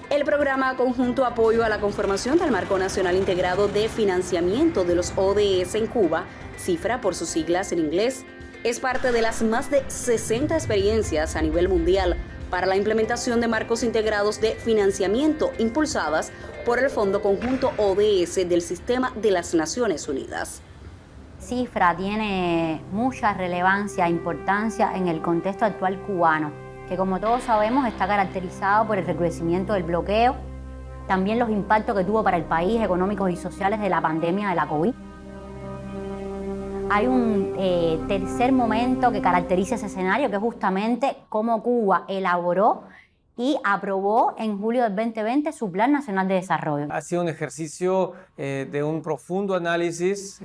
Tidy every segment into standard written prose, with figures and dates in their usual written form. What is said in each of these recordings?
El programa conjunto apoyo a la conformación del Marco Nacional Integrado de Financiamiento de los ODS en Cuba, CIFRA por sus siglas en inglés, es parte de las más de 60 experiencias a nivel mundial para la implementación de marcos integrados de financiamiento impulsadas por el Fondo Conjunto ODS del Sistema de las Naciones Unidas. CIFRA tiene mucha relevancia e importancia en el contexto actual cubano, que como todos sabemos está caracterizado por el recrudecimiento del bloqueo, también los impactos que tuvo para el país económicos y sociales de la pandemia de la COVID. Hay un tercer momento que caracteriza ese escenario, que es justamente cómo Cuba elaboró y aprobó en julio del 2020 su Plan Nacional de Desarrollo. Ha sido un ejercicio de un profundo análisis,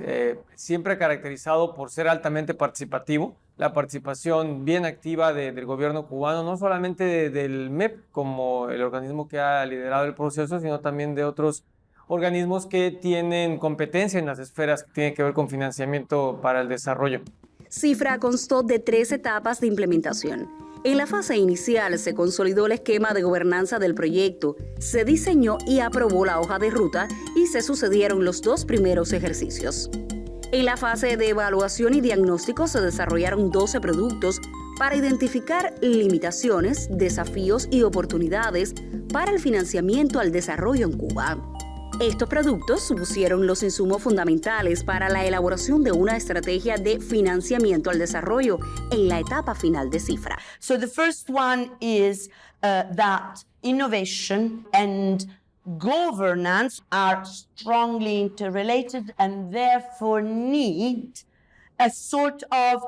siempre caracterizado por ser altamente participativo. La participación bien activa del gobierno cubano, no solamente del MEP como el organismo que ha liderado el proceso, sino también de otros organismos que tienen competencia en las esferas que tienen que ver con financiamiento para el desarrollo. CIFRA constó de 3 etapas de implementación. En la fase inicial se consolidó el esquema de gobernanza del proyecto, se diseñó y aprobó la hoja de ruta y se sucedieron los 2 primeros ejercicios. En la fase de evaluación y diagnóstico se desarrollaron 12 productos para identificar limitaciones, desafíos y oportunidades para el financiamiento al desarrollo en Cuba. Estos productos supusieron los insumos fundamentales para la elaboración de una estrategia de financiamiento al desarrollo en la etapa final de CIFRA. So the first one is that innovation and governance are strongly interrelated and therefore need a sort of,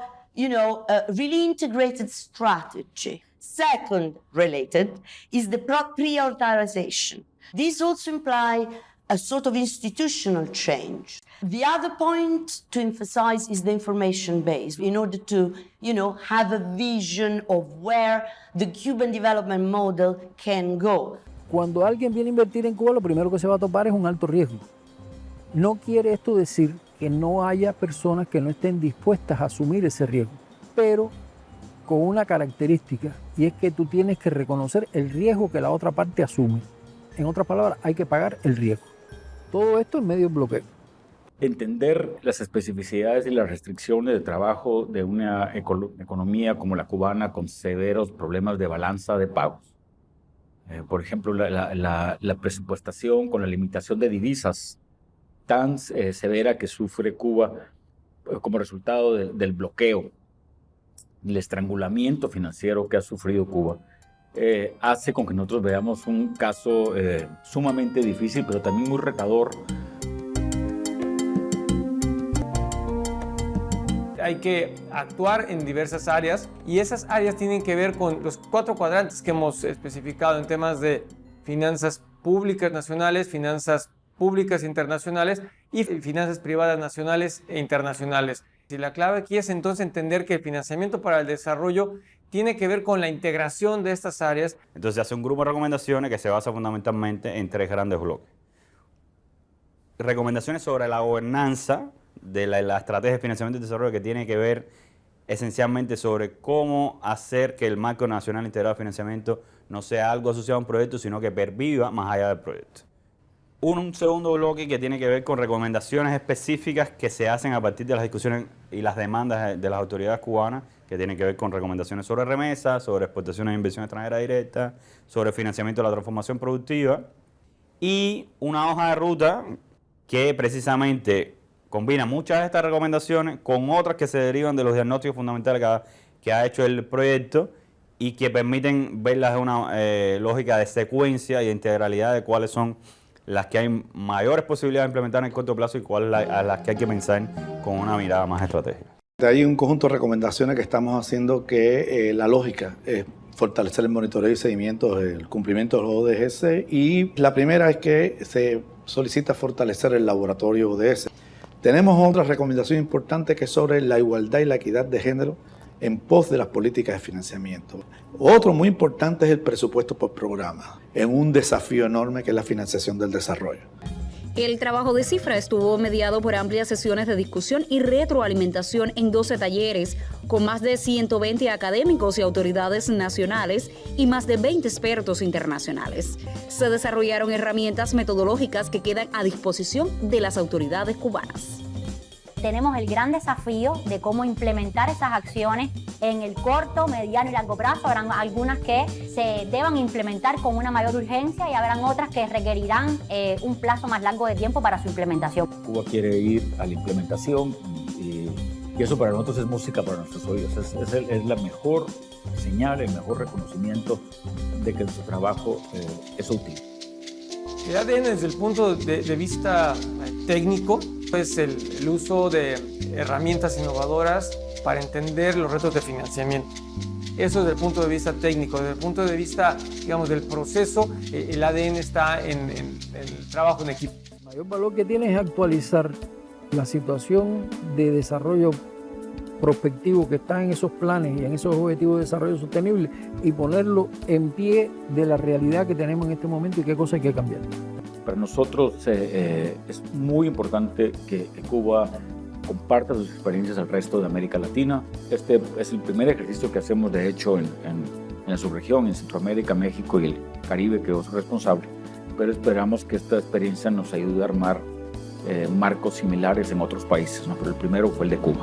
really integrated strategy. Second related is the prioritization. These also imply a sort of institutional change. The other point to emphasize is the information base in order to, have a vision of where the Cuban development model can go. Cuando alguien viene a invertir en Cuba, lo primero que se va a topar es un alto riesgo. No quiere esto decir que no haya personas que no estén dispuestas a asumir ese riesgo, pero con una característica, y es que tú tienes que reconocer el riesgo que la otra parte asume. En otras palabras, hay que pagar el riesgo. Todo esto en medio del bloqueo. Entender las especificidades y las restricciones de trabajo de una economía como la cubana con severos problemas de balanza de pagos. Por ejemplo, la presupuestación con la limitación de divisas tan severa que sufre Cuba como resultado del bloqueo, el estrangulamiento financiero que ha sufrido Cuba. Hace con que nosotros veamos un caso sumamente difícil, pero también muy retador. Hay que actuar en diversas áreas y esas áreas tienen que ver con los 4 cuadrantes que hemos especificado en temas de finanzas públicas nacionales, finanzas públicas internacionales y finanzas privadas nacionales e internacionales. Y la clave aquí es entonces entender que el financiamiento para el desarrollo tiene que ver con la integración de estas áreas. Entonces se hace un grupo de recomendaciones que se basa fundamentalmente en 3 grandes bloques. Recomendaciones sobre la gobernanza de la estrategia de financiamiento y desarrollo, que tiene que ver esencialmente sobre cómo hacer que el Marco Nacional Integrado de Financiamiento no sea algo asociado a un proyecto, sino que perviva más allá del proyecto. Un segundo bloque que tiene que ver con recomendaciones específicas que se hacen a partir de las discusiones y las demandas de las autoridades cubanas, que tienen que ver con recomendaciones sobre remesas, sobre exportaciones e inversión extranjera directa, sobre financiamiento de la transformación productiva, y una hoja de ruta que precisamente combina muchas de estas recomendaciones con otras que se derivan de los diagnósticos fundamentales que ha hecho el proyecto y que permiten verlas de una lógica de secuencia y de integralidad de cuáles son las que hay mayores posibilidades de implementar en el corto plazo y cuáles a las que hay que pensar con una mirada más estratégica. Hay un conjunto de recomendaciones que estamos haciendo que la lógica es fortalecer el monitoreo y seguimiento del cumplimiento de los ODS, y la primera es que se solicita fortalecer el laboratorio ODS. Tenemos otra recomendación importante que es sobre la igualdad y la equidad de género en pos de las políticas de financiamiento. Otro muy importante es el presupuesto por programa, en un desafío enorme que es la financiación del desarrollo. El trabajo de cifra estuvo mediado por amplias sesiones de discusión y retroalimentación en 12 talleres, con más de 120 académicos y autoridades nacionales y más de 20 expertos internacionales. Se desarrollaron herramientas metodológicas que quedan a disposición de las autoridades cubanas. Tenemos el gran desafío de cómo implementar esas acciones en el corto, mediano y largo plazo. Habrán algunas que se deban implementar con una mayor urgencia y habrán otras que requerirán un plazo más largo de tiempo para su implementación. Cuba quiere ir a la implementación y eso para nosotros es música para nuestros oídos. Es la mejor señal, el mejor reconocimiento de que nuestro trabajo es útil. El ADN desde el punto de vista técnico es el uso de herramientas innovadoras para entender los retos de financiamiento. Eso desde el punto de vista técnico. Desde el punto de vista, digamos, del proceso, el ADN está en el trabajo en equipo. El mayor valor que tiene es actualizar la situación de desarrollo prospectivo que está en esos planes y en esos objetivos de desarrollo sostenible y ponerlo en pie de la realidad que tenemos en este momento y qué cosas hay que cambiar. Para nosotros es muy importante que Cuba comparta sus experiencias al resto de América Latina. Este es el primer ejercicio que hacemos, de hecho, en la subregión, en Centroamérica, México y el Caribe, que yo soy responsable, pero esperamos que esta experiencia nos ayude a armar marcos similares en otros países, ¿no? Pero el primero fue el de Cuba.